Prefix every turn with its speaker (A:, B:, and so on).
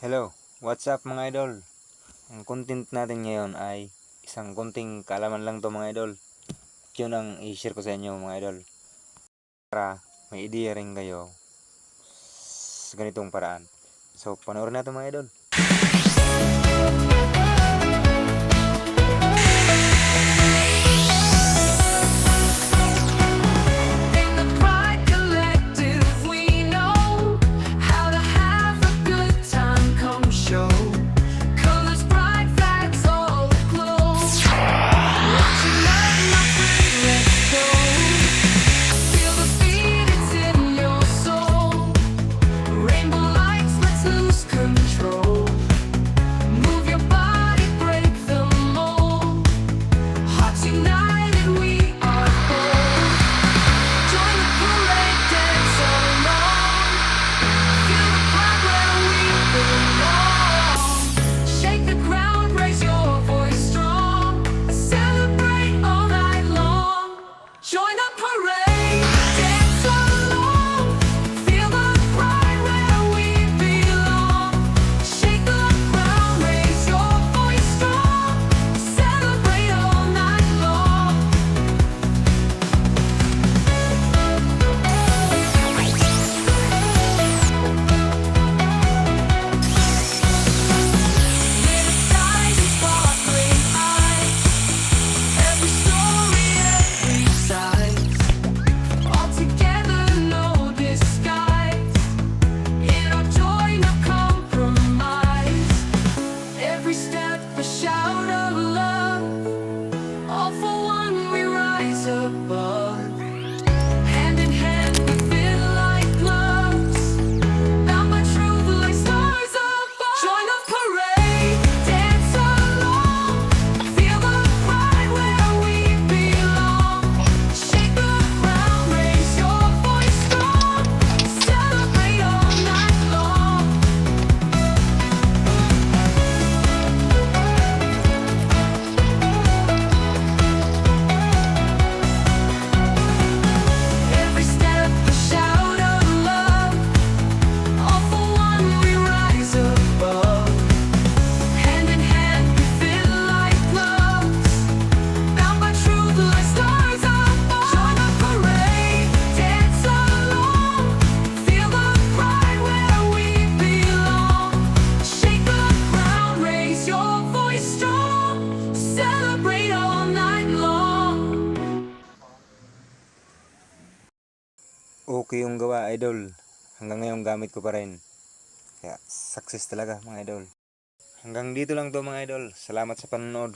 A: Hello, what's up mga idol? Ang content natin ngayon ay isang konting kaalaman lang to mga idol. Yun ang i-share ko sa inyo mga idol. Para may idea rin kayo sa ganitong paraan. So, panoorin natin mga idol. Okay yung gawa idol. Hanggang ngayon gamit ko pa rin. Kaya success talaga mga idol. Hanggang dito lang to mga idol. Salamat sa panonood.